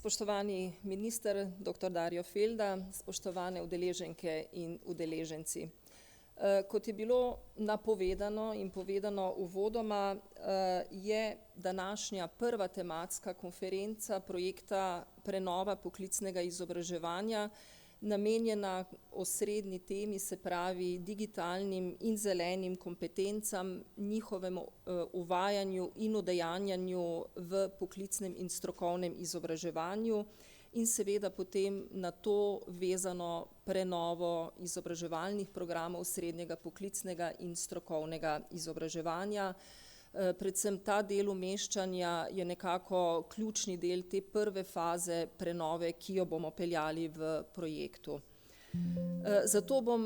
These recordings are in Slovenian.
Spoštovani minister, dr. Dario Felda, spoštovane udeleženke in udeleženci. Kot je bilo napovedano in povedano uvodoma, je današnja prva tematska konferenca projekta Prenova poklicnega izobraževanja namenjena osrednji temi, se pravi digitalnim in zelenim kompetencam, njihovemu uvajanju in udejanjanju v poklicnem in strokovnem izobraževanju in seveda potem na to vezano prenovo izobraževalnih programov srednjega poklicnega in strokovnega izobraževanja. Predvsem ta del umeščanja je nekako ključni del te prve faze prenove, ki jo bomo peljali v projektu. Zato bom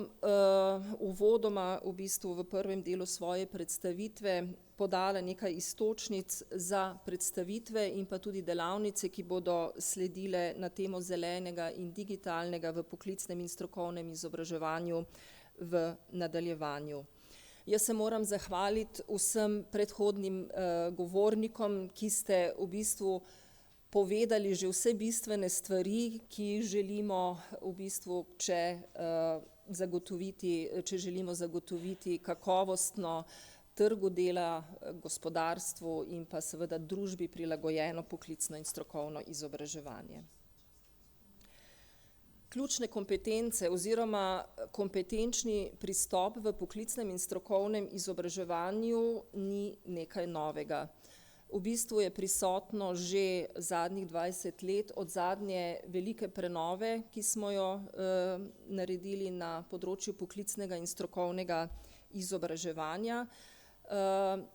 uvodoma v bistvu v prvem delu svoje predstavitve podala nekaj iztočnic za predstavitve in pa tudi delavnice, ki bodo sledile na temo zelenega in digitalnega v poklicnem in strokovnem izobraževanju v nadaljevanju. Jaz se moram zahvaliti vsem predhodnim govornikom, ki ste v bistvu povedali že vse bistvene stvari, ki jih želimo v bistvu, če želimo zagotoviti kakovostno trgu dela, gospodarstvu in pa seveda družbi prilagojeno poklicno in strokovno izobraževanje. Ključne kompetence oziroma kompetenčni pristop v poklicnem in strokovnem izobraževanju ni nekaj novega. V bistvu je prisotno že zadnjih 20 let od zadnje velike prenove, ki smo jo naredili na področju poklicnega in strokovnega izobraževanja.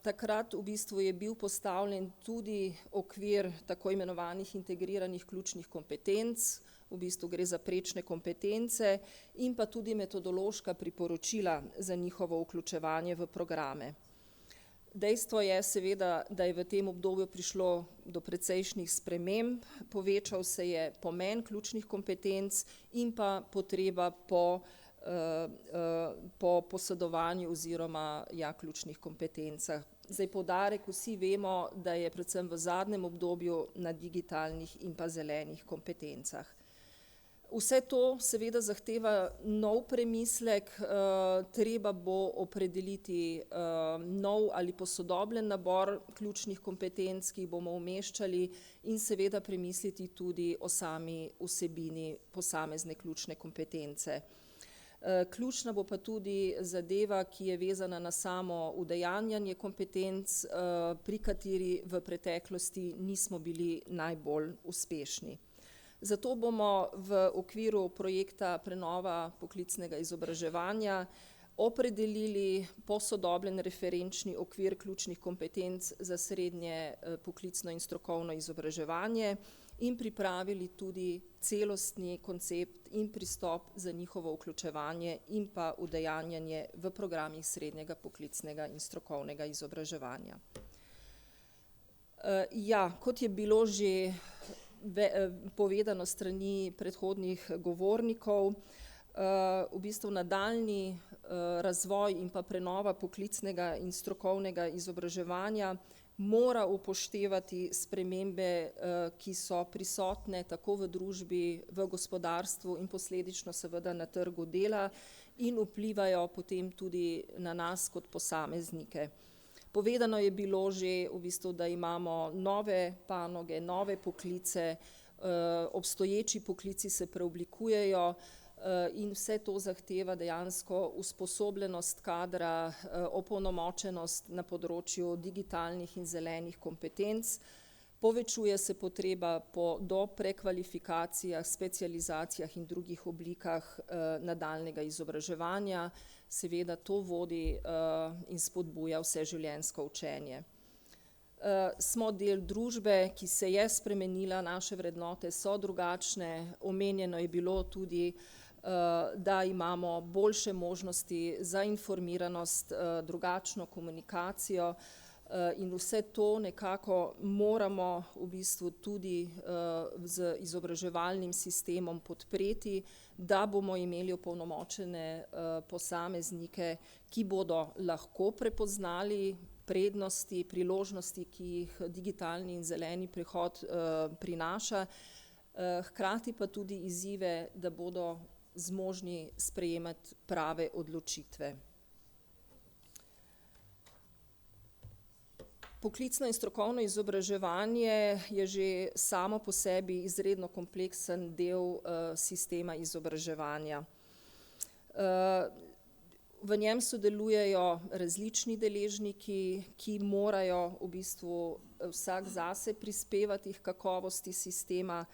Takrat v bistvu je bil postavljen tudi okvir tako imenovanih integriranih ključnih kompetenc, v bistvu gre za prečne kompetence in pa tudi metodološka priporočila za njihovo vključevanje v programe. Dejstvo je seveda, da je v tem obdobju prišlo do precejšnjih sprememb, povečal se je pomen ključnih kompetenc in pa potreba po posedovanju oziroma ključnih kompetencah. Zdaj poudarek, vsi vemo, da je predvsem v zadnjem obdobju na digitalnih in pa zelenih kompetencah. Vse to seveda zahteva nov premislek, treba bo opredeliti nov ali posodobljen nabor ključnih kompetenc, ki jih bomo umeščali in seveda premisliti tudi o sami vsebini posamezne ključne kompetence. Ključna bo pa tudi zadeva, ki je vezana na samo udejanjanje kompetenc, pri kateri v preteklosti nismo bili najbolj uspešni. Zato bomo v okviru projekta Prenova poklicnega izobraževanja opredelili posodobljen referenčni okvir ključnih kompetenc za srednje poklicno in strokovno izobraževanje in pripravili tudi celostni koncept in pristop za njihovo vključevanje in pa udejanjanje v programih srednjega poklicnega in strokovnega izobraževanja. Kot je bilo že povedano strani predhodnih govornikov, v bistvu nadaljnji razvoj in pa prenova poklicnega in strokovnega izobraževanja mora upoštevati spremembe, ki so prisotne tako v družbi, v gospodarstvu in posledično seveda na trgu dela in vplivajo potem tudi na nas kot posameznike. Povedano je bilo že v bistvu, da imamo nove panoge, nove poklice, obstoječi poklici se preoblikujejo in vse to zahteva dejansko usposobljenost kadra, opolnomočenost na področju digitalnih in zelenih kompetenc. Povečuje se potreba po prekvalifikacijah, specializacijah in drugih oblikah nadaljnjega izobraževanja. Seveda to vodi in spodbuja vseživljenjsko učenje. Smo del družbe, ki se je spremenila, naše vrednote so drugačne, omenjeno je bilo tudi, da imamo boljše možnosti za informiranost, drugačno komunikacijo in vse to nekako moramo v bistvu tudi z izobraževalnim sistemom podpreti, da bomo imeli opolnomočene posameznike, ki bodo lahko prepoznali prednosti, priložnosti, ki jih digitalni in zeleni prehod prinaša, hkrati pa tudi izzive, da bodo zmožni sprejemati prave odločitve. Poklicno in strokovno izobraževanje je že samo po sebi izredno kompleksen del sistema izobraževanja. V njem sodelujejo različni deležniki, ki morajo v bistvu vsak zase prispevati k kakovosti sistema,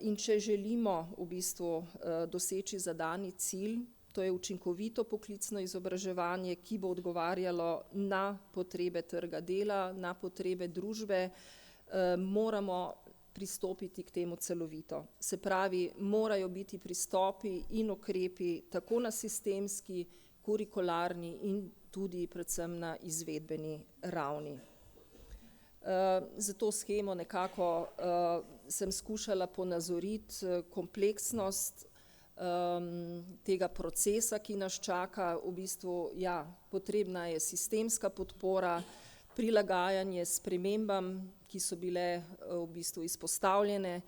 in če želimo v bistvu doseči zadani cilj, to je učinkovito poklicno izobraževanje, ki bo odgovarjalo na potrebe trga dela, na potrebe družbe, moramo pristopiti k temu celovito. Se pravi, morajo biti pristopi in ukrepi tako na sistemski, kurikularni in tudi predvsem na izvedbeni ravni. Za to shemo nekako sem skušala ponazoriti kompleksnost tega procesa, ki nas čaka. V bistvu, ja, potrebna je sistemska podpora, prilagajanje spremembam, ki so bile v bistvu izpostavljene.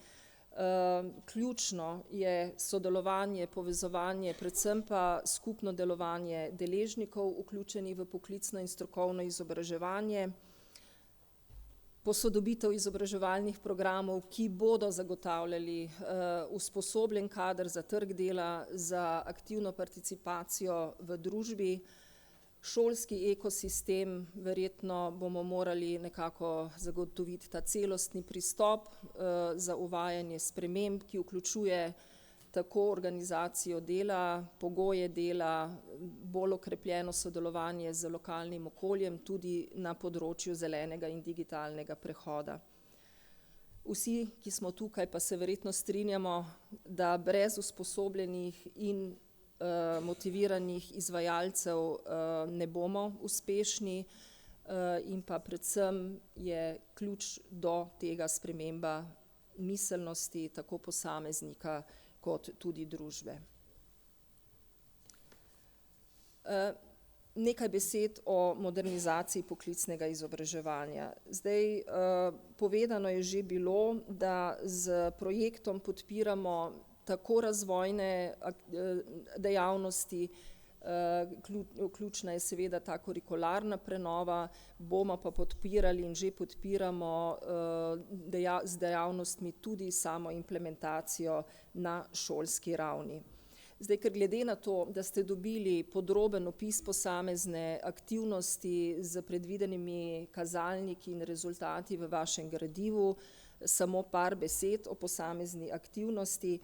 Ključno je sodelovanje, povezovanje, predvsem pa skupno delovanje deležnikov, vključenih v poklicno in strokovno izobraževanje, posodobitev izobraževalnih programov, ki bodo zagotavljali usposobljen kader za trg dela, za aktivno participacijo v družbi. Šolski ekosistem, verjetno bomo morali nekako zagotoviti ta celostni pristop za uvajanje sprememb, ki vključuje tako organizacijo dela, pogoje dela, bolj okrepljeno sodelovanje z lokalnim okoljem, tudi na področju zelenega in digitalnega prehoda. Vsi, ki smo tukaj, pa se verjetno strinjamo, da brez usposobljenih in motiviranih izvajalcev ne bomo uspešni, in pa predvsem je ključ do tega sprememba miselnosti tako posameznika kot tudi družbe. Nekaj besed o modernizaciji poklicnega izobraževanja. Zdaj, povedano je že bilo, da s projektom podpiramo tako razvojne dejavnosti, ključna je seveda ta kurikularna prenova, bomo pa podpirali in že podpiramo z dejavnostmi tudi samo implementacijo na šolski ravni. Zdaj, ker glede na to, da ste dobili podroben opis posamezne aktivnosti z predvidenimi kazalniki in rezultati v vašem gradivu, samo par besed o posamezni aktivnosti.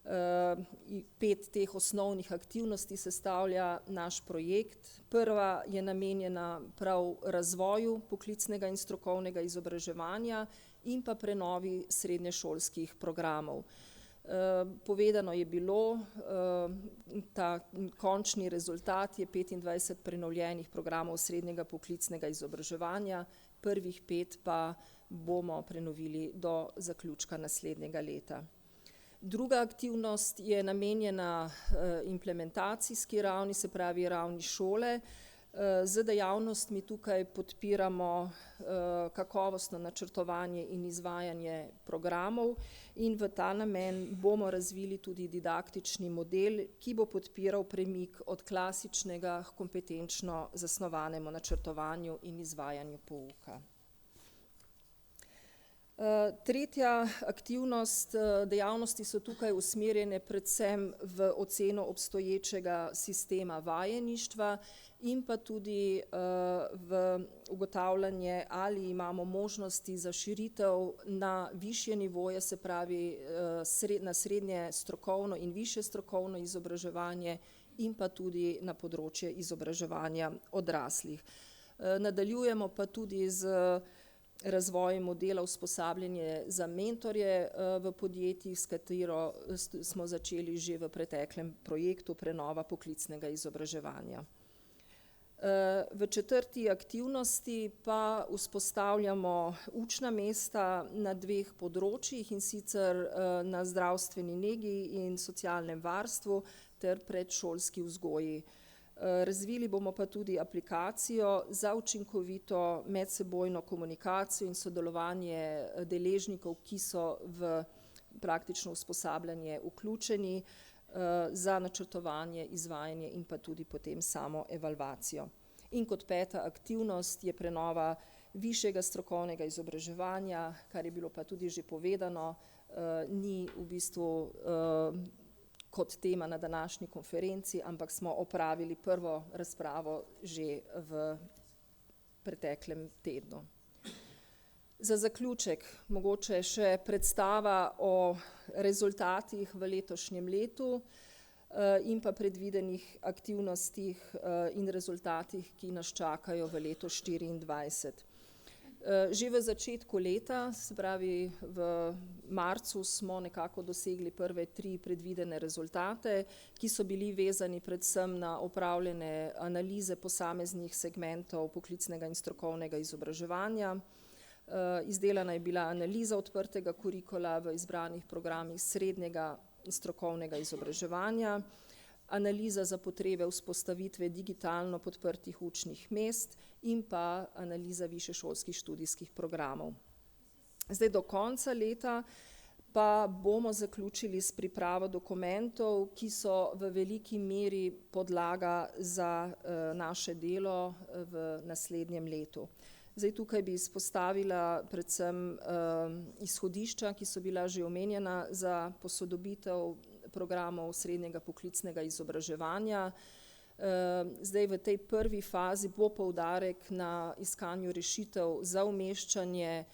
5 teh osnovnih aktivnosti sestavlja naš projekt. Prva je namenjena prav razvoju poklicnega in strokovnega izobraževanja in pa prenovi srednješolskih programov. Povedano je bilo, ta končni rezultat je 25 prenovljenih programov srednjega poklicnega izobraževanja, prvih 5 pa bomo prenovili do zaključka naslednjega leta. Druga aktivnost je namenjena implementacijski ravni, se pravi ravni šole. Z dejavnostmi tukaj podpiramo kakovostno načrtovanje in izvajanje programov in v ta namen bomo razvili tudi didaktični model, ki bo podpiral premik od klasičnega k kompetenčno zasnovanemu načrtovanju in izvajanju pouka. Tretja aktivnost, dejavnosti so tukaj usmerjene predvsem v oceno obstoječega sistema vajeništva in pa tudi v ugotavljanje, ali imamo možnosti za širitev na višje nivoje, se pravi na srednje strokovno in višje strokovno izobraževanje in pa tudi na področje izobraževanja odraslih. Nadaljujemo pa tudi z razvojem modela usposabljanje za mentorje v podjetjih, s katero smo začeli že v preteklem projektu prenova poklicnega izobraževanja. V četrti aktivnosti pa vzpostavljamo učna mesta na 2 področjih, in sicer na zdravstveni negi in socialnem varstvu ter predšolski vzgoji. Razvili bomo pa tudi aplikacijo za učinkovito medsebojno komunikacijo in sodelovanje deležnikov, ki so v praktično usposabljanje vključeni, za načrtovanje, izvajanje in pa tudi potem samo evalvacijo. In kot 5. aktivnost je prenova višjega strokovnega izobraževanja, kar je bilo pa tudi že povedano, ni v bistvu kot tema na današnji konferenci, ampak smo opravili prvo razpravo že v preteklem tednu. Za zaključek mogoče še predstava o rezultatih v letošnjem letu in pa predvidenih aktivnostih in rezultatih, ki nas čakajo v letu 2024. Že v začetku leta, se pravi v marcu, smo nekako dosegli prve 3 predvidene rezultate, ki so bili vezani predvsem na opravljene analize posameznih segmentov poklicnega in strokovnega izobraževanja. Izdelana je bila analiza odprtega kurikula v izbranih programih srednjega in strokovnega izobraževanja, analiza za potrebe vzpostavitve digitalno podprtih učnih mest in pa analiza višješolskih študijskih programov. Zdaj do konca leta pa bomo zaključili s pripravo dokumentov, ki so v veliki meri podlaga za naše delo v naslednjem letu. Zdaj tukaj bi izpostavila predvsem izhodišča, ki so bila že omenjena za posodobitev programov srednjega poklicnega izobraževanja. Zdaj v tej prvi fazi bo poudarek na iskanju rešitev za umeščanje,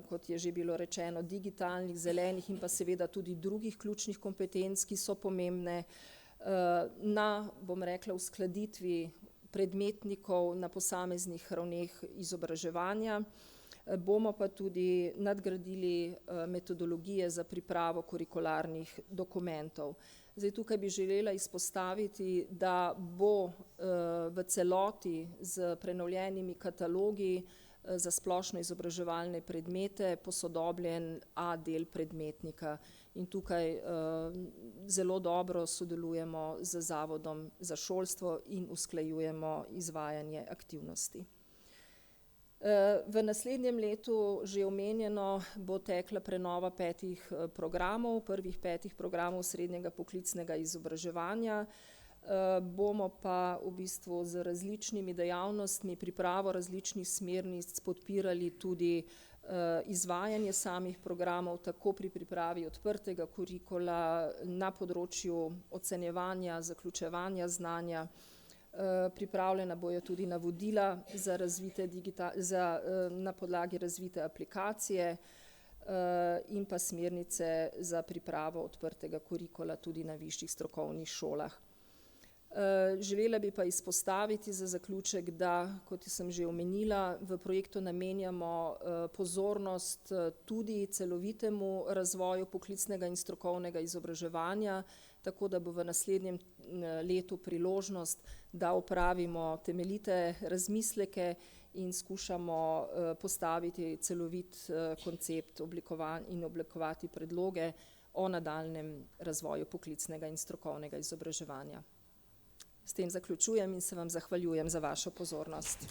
kot je že bilo rečeno, digitalnih, zelenih in pa seveda tudi drugih ključnih kompetenc, ki so pomembne, na, bom rekla, uskladitvi predmetnikov na posameznih ravneh izobraževanja. Bomo pa tudi nadgradili metodologije za pripravo kurikularnih dokumentov. Zdaj tukaj bi želela izpostaviti, da bo v celoti z prenovljenimi katalogi za splošno izobraževalne predmete posodobljen A del predmetnika. In tukaj zelo dobro sodelujemo z Zavodom za šolstvo in usklajujemo izvajanje aktivnosti. V naslednjem letu, že omenjeno, bo tekla prenova 5 programov, prvih 5 programov srednjega poklicnega izobraževanja. Bomo pa v bistvu z različnimi dejavnostmi, pripravo različnih smernic podpirali tudi izvajanje samih programov, tako pri pripravi odprtega kurikula na področju ocenjevanja, zaključevanja znanja. Pripravljena bojo tudi navodila na podlagi razvite aplikacije in pa smernice za pripravo odprtega kurikula tudi na višjih strokovnih šolah. Želela bi pa izpostaviti za zaključek, da, kot sem že omenila, v projektu namenjamo pozornost tudi celovitemu razvoju poklicnega in strokovnega izobraževanja, tako da bo v naslednjem letu priložnost, da opravimo temeljite razmisleke in skušamo postaviti celovit koncept in oblikovati predloge o nadaljnjem razvoju poklicnega in strokovnega izobraževanja. S tem zaključujem in se vam zahvaljujem za vašo pozornost.